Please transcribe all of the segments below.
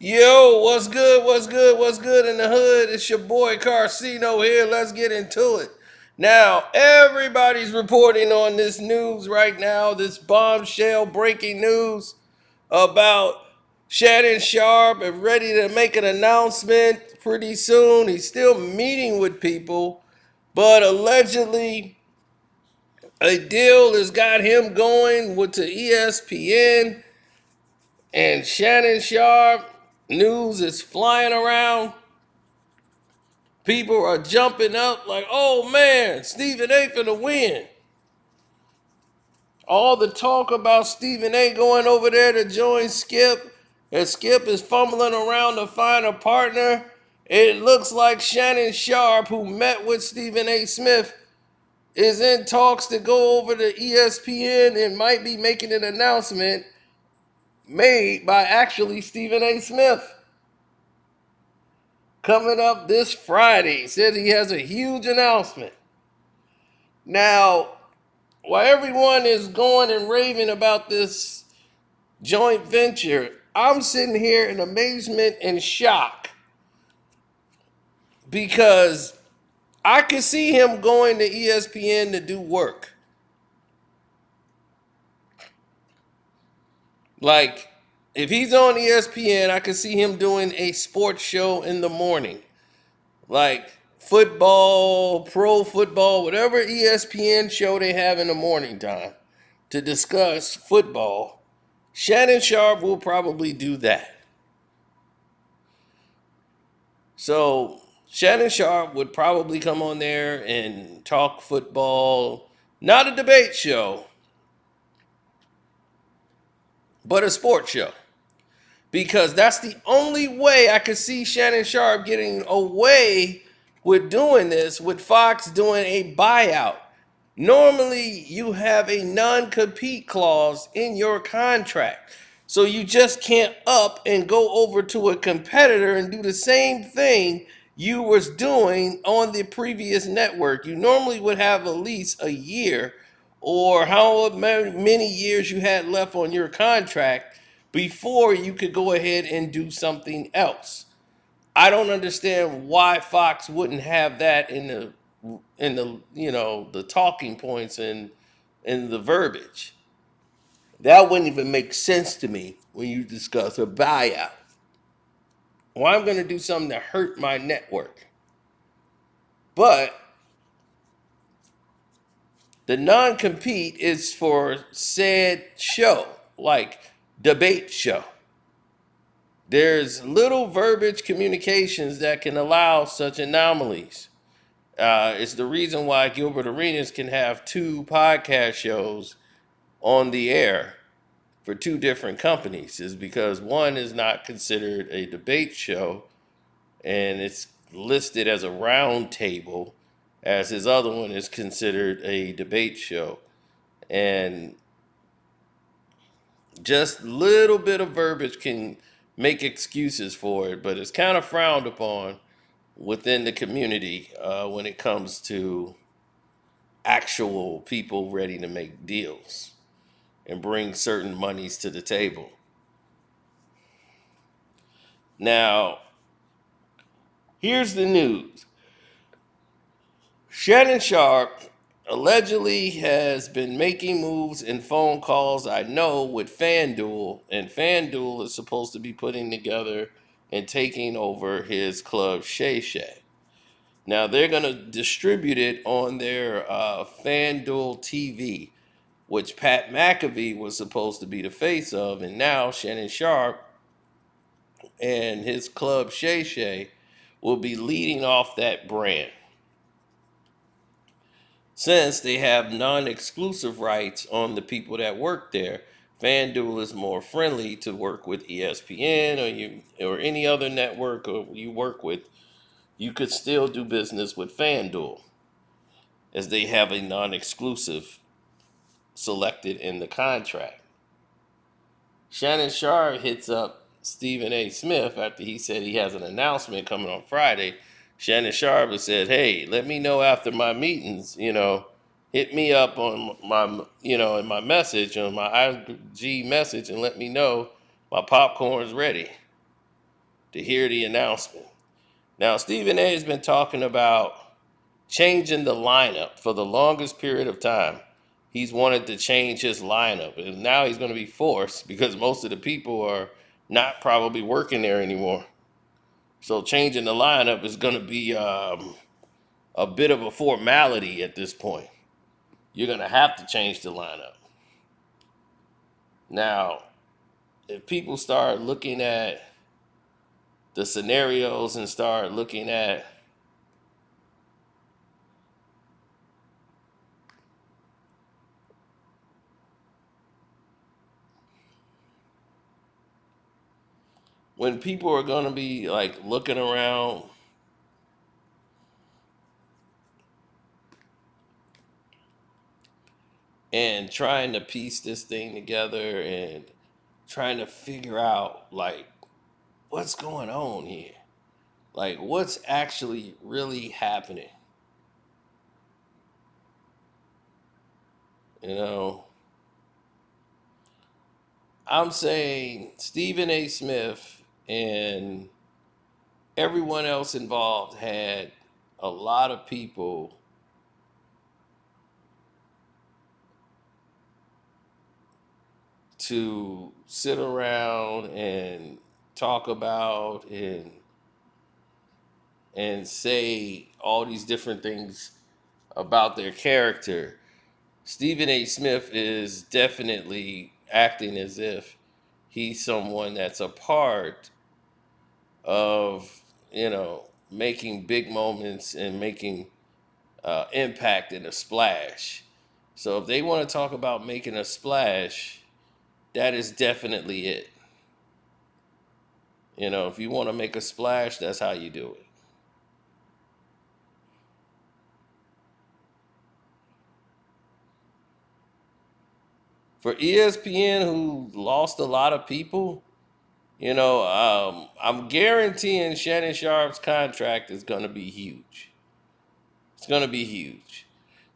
Yo, what's good? What's good? What's good in the hood? It's your boy Carcino here. Let's get into it. Now, everybody's reporting on this news right now, this bombshell breaking news about Shannon Sharpe and ready to make an announcement pretty soon. He's still meeting with people, but allegedly a deal has got him going with the ESPN and Shannon Sharpe. News is flying around. People are jumping up like, oh man, Stephen A finna win. All the talk about Stephen A going over there to join Skip, and Skip is fumbling around to find a partner. It looks like Shannon Sharpe, who met with Stephen A. Smith, is in talks to go over to ESPN and might be making an announcement made by actually Stephen A. Smith. Coming up this Friday, says he has a huge announcement. Now, while everyone is going and raving about this joint venture, I'm sitting here in amazement and shock because I could see him going to ESPN to do work. Like, if he's on ESPN, I could see him doing a sports show in the morning. Like football, pro football, whatever ESPN show they have in the morning time to discuss football. Shannon Sharpe will probably do that. So Shannon Sharpe would probably come on there and talk football, not a debate show, but a sports show. Because that's the only way I could see Shannon Sharpe getting away with doing this, with Fox doing a buyout. Normally, you have a non compete clause in your contract. So you just can't up and go over to a competitor and do the same thing you was doing on the previous network. You normally would have at least a year or how many years you had left on your contract before you could go ahead and do something else. I don't understand why Fox wouldn't have that in the the talking points and in the verbiage. That wouldn't even make sense to me when you discuss a buyout. Well, I'm going to do something to hurt my network. But the non compete is for said show, like debate show. There's little verbiage communications that can allow such anomalies. It's the reason why Gilbert Arenas can have two podcast shows on the air for two different companies, is because one is not considered a debate show and it's listed as a round table, as his other one is considered a debate show. And just little bit of verbiage can make excuses for it, but it's kind of frowned upon within the community when it comes to actual people ready to make deals and bring certain monies to the table. Now, here's the news. Shannon Sharpe allegedly has been making moves and phone calls, I know, with FanDuel, and FanDuel is supposed to be putting together and taking over his club Shay Shay. Now they're going to distribute it on their FanDuel TV, which Pat McAfee was supposed to be the face of, and now Shannon Sharpe and his club Shay Shay will be leading off that brand. Since they have non-exclusive rights on the people that work there, FanDuel is more friendly to work with ESPN or any other network or you work with. You could still do business with FanDuel as they have a non-exclusive selected in the contract. Shannon Sharpe hits up Stephen A. Smith after he said he has an announcement coming on Friday. Shannon Sharpe has said, "Hey, let me know after my meetings. Hit me up on my, in my message on my IG message and let me know my popcorn's ready." to hear the announcement. Now, Stephen A has been talking about changing the lineup for the longest period of time. He's wanted to change his lineup, and now he's going to be forced because most of the people are not probably working there anymore. So changing the lineup is going to be a bit of a formality at this point. You're going to have to change the lineup. Now, if people start looking at the scenarios and start looking at when people are going to be like looking around and trying to piece this thing together and trying to figure out like what's going on here, like what's actually really happening, you know. I'm saying Stephen A Smith and everyone else involved had a lot of people to sit around and talk about and say all these different things about their character. Stephen A. Smith is definitely acting as if he's someone that's a part of, making big moments and making impact and a splash. So if they want to talk about making a splash, that is definitely it. If you want to make a splash, that's how you do it. For ESPN, who lost a lot of people, I'm guaranteeing Shannon Sharpe's contract is going to be huge. It's going to be huge.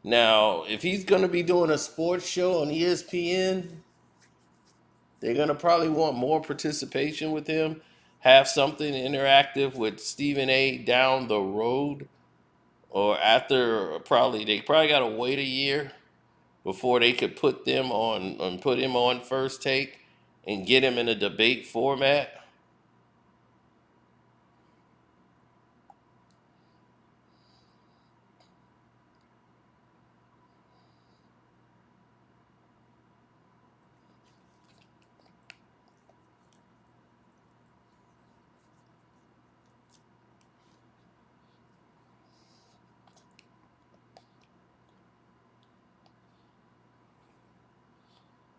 Now, if he's going to be doing a sports show on ESPN, they're going to probably want more participation with him, have something interactive with Stephen A down the road, or after they probably got to wait a year before they could put them on and put him on First Take and get him in a debate format.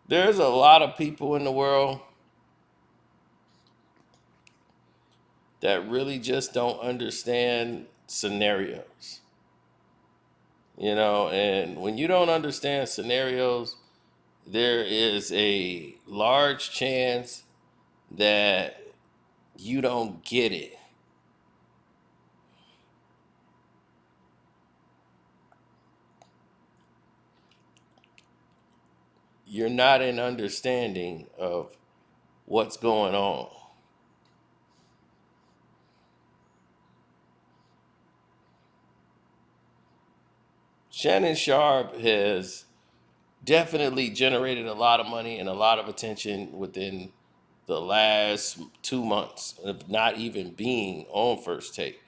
There's a lot of people in the world that really just don't understand scenarios. And when you don't understand scenarios, there is a large chance that you don't get it. You're not in understanding of what's going on. Shannon Sharpe has definitely generated a lot of money and a lot of attention within the last 2 months of not even being on First Take.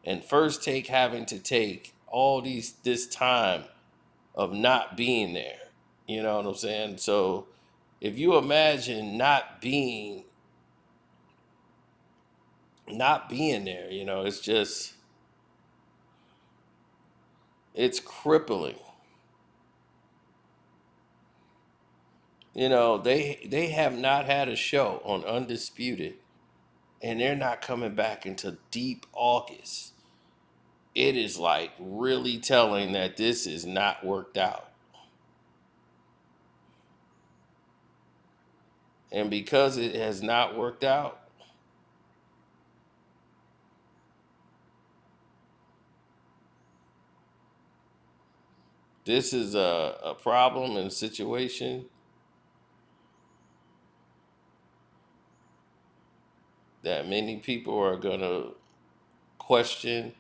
And First Take having to take all this time of not being there. You know what I'm saying? So if you imagine not being there, it's crippling. They have not had a show on Undisputed, and they're not coming back until deep August. It is like really telling that this is not worked out. And because it has not worked out, this is a problem and a situation that many people are gonna question,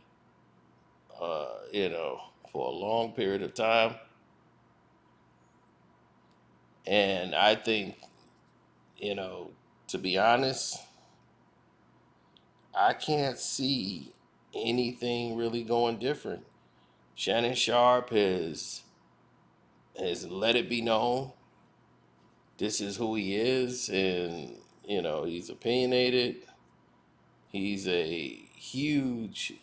for a long period of time. And I think, you know, to be honest, I can't see anything really going different. Shannon Sharpe has let it be known this is who he is, and he's opinionated. He's a huge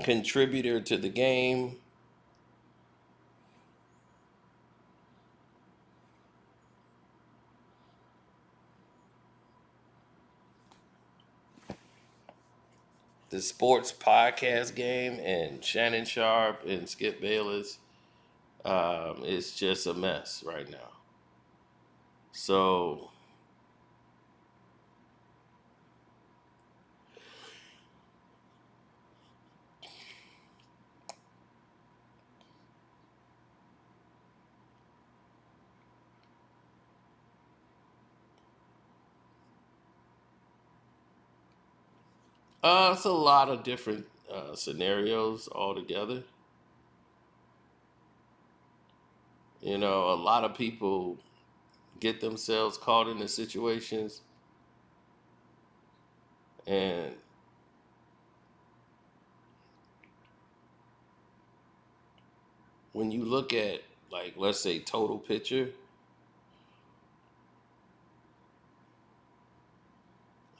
contributor to the game. The sports podcast game, and Shannon Sharpe and Skip Bayless, it's just a mess right now. So it's a lot of different scenarios altogether. A lot of people get themselves caught in the situations, and when you look at, like, let's say, total picture,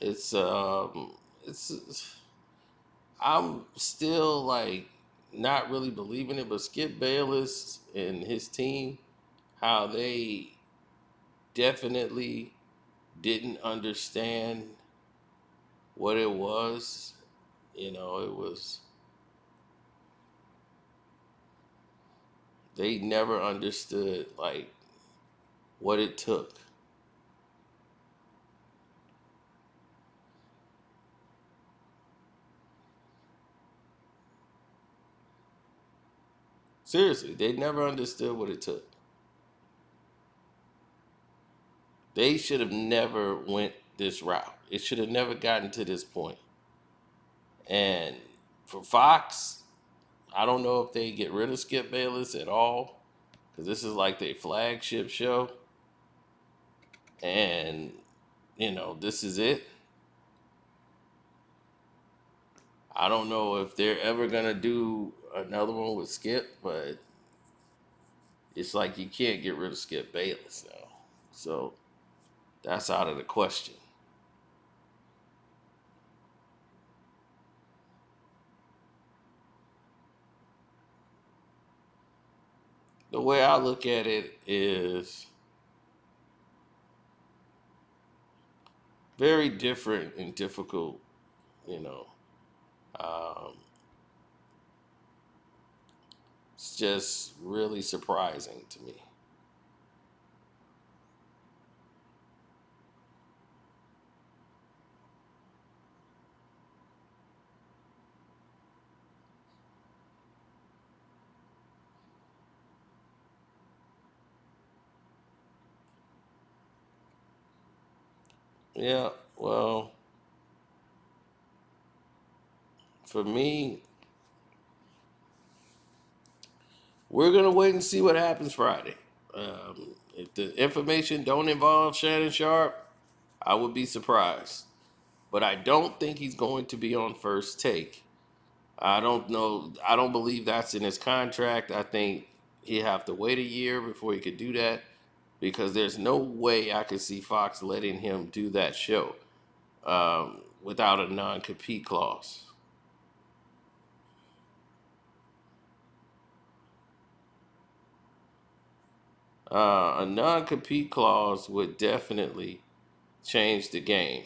it's it's I'm still like not really believing it, but Skip Bayless and his team, how they definitely didn't understand what it was. It was, they never understood like what it took. Seriously, they never understood what it took. They should have never went this route. It should have never gotten to this point. And for Fox, I don't know if they get rid of Skip Bayless at all, because this is like their flagship show, and this is it. I don't know if they're ever gonna do another one with Skip, but it's like you can't get rid of Skip Bayless now, so that's out of the question. The way I look at it is very different and difficult. You know, um, it's just really surprising to me. Yeah, well, for me, we're gonna wait and see what happens Friday. If the information don't involve Shannon Sharpe, I would be surprised. But I don't think he's going to be on first take. I don't know. I don't believe that's in his contract. I think he'd have to wait a year before he could do that, because there's no way I could see Fox letting him do that show without a non-compete clause. A non-compete clause would definitely change the game.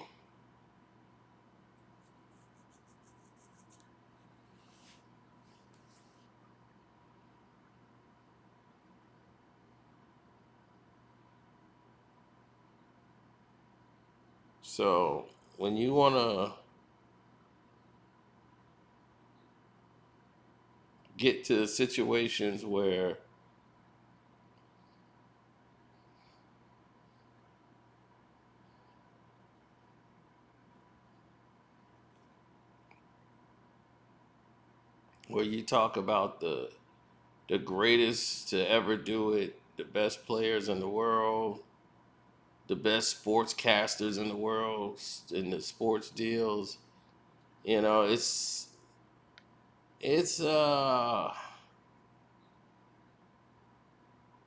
So when you want to get to situations where where you talk about the greatest to ever do it, the best players in the world, the best sportscasters in the world, in the sports deals. You know, it's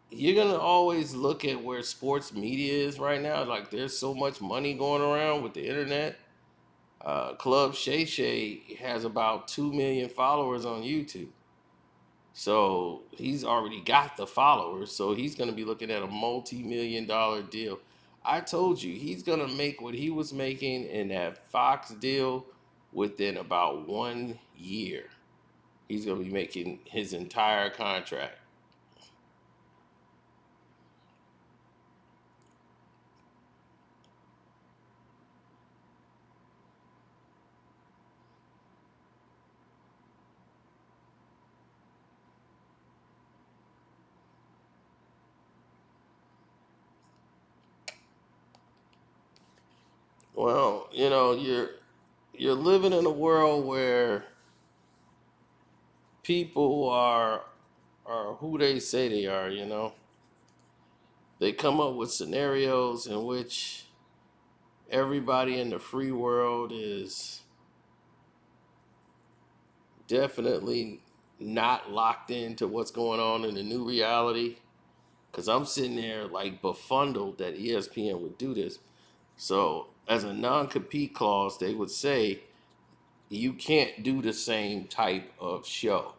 you're gonna always look at where sports media is right now. Like there's so much money going around with the internet. Club Shay Shay has about 2 million followers on YouTube. So he's already got the followers. So he's going to be looking at a multi-million-dollar deal. I told you he's going to make what he was making in that Fox deal within about 1 year. He's going to be making his entire contract. Well, you're living in a world where people are who they say they are. They come up with scenarios in which everybody in the free world is definitely not locked into what's going on in the new reality. Because I'm sitting there like befuddled that ESPN would do this. So, as a non compete clause, they would say you can't do the same type of show.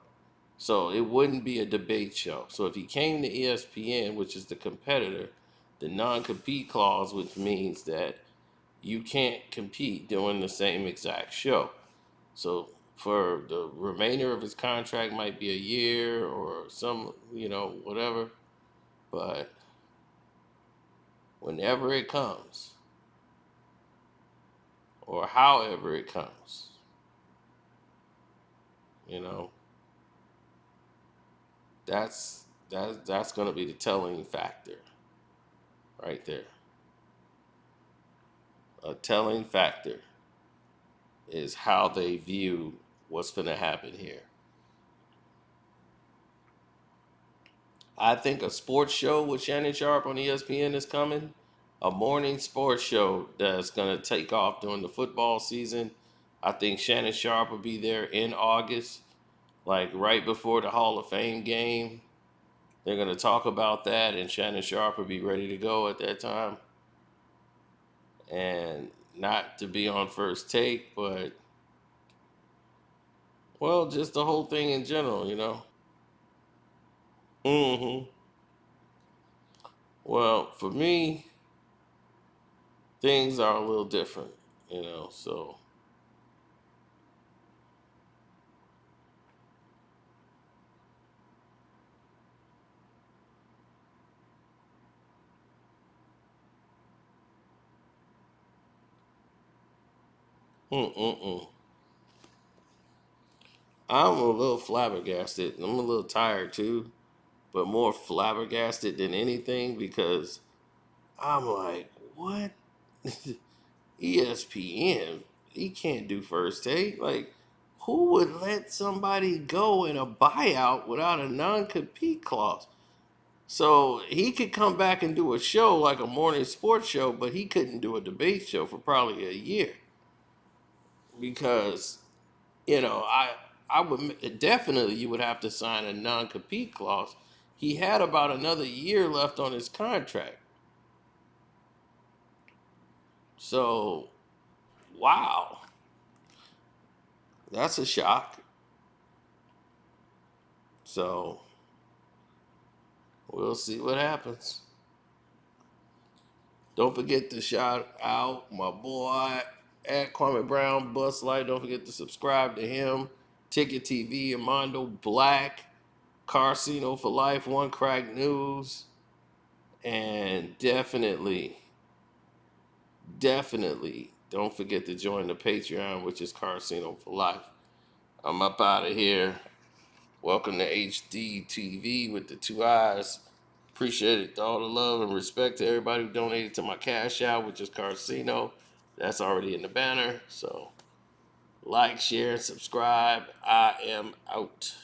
So, it wouldn't be a debate show. So, if you came to ESPN, which is the competitor, the non compete clause, which means that you can't compete doing the same exact show. So for the remainder of his contract might be a year or some, whatever. But whenever it comes, or however it comes, you know, that's going to be the telling factor right there. A telling factor is how they view what's going to happen here. I think a sports show with Shannon Sharpe on ESPN is coming. A morning sports show that's going to take off during the football season. I think Shannon Sharpe will be there in August, like right before the Hall of Fame game. They're going to talk about that, and Shannon Sharpe will be ready to go at that time. And not to be on first take, but, well, just the whole thing in general. Hmm. Well, for me, things are a little different. So, mm-mm-mm. I'm a little flabbergasted. I'm a little tired too, but more flabbergasted than anything because I'm like, what? ESPN, he can't do first take. Like, who would let somebody go in a buyout without a non compete clause? So he could come back and do a show like a morning sports show, but he couldn't do a debate show for probably a year because I would definitely you would have to sign a non compete clause. He had about another year left on his contract. So, wow, that's a shock. So, we'll see what happens. Don't forget to shout out my boy at Kwame Brown Bus Light. Don't forget to subscribe to him. Ticket TV, Armando Black, Carcino for Life, One Crack News, and definitely don't forget to join the Patreon, which is Carcino for Life. I'm up out of here. Welcome to HD TV with the two eyes. Appreciate it. All the love and respect to everybody who donated to my cash out, which is Carcino. That's already in the banner. So Like, share, subscribe. I am out.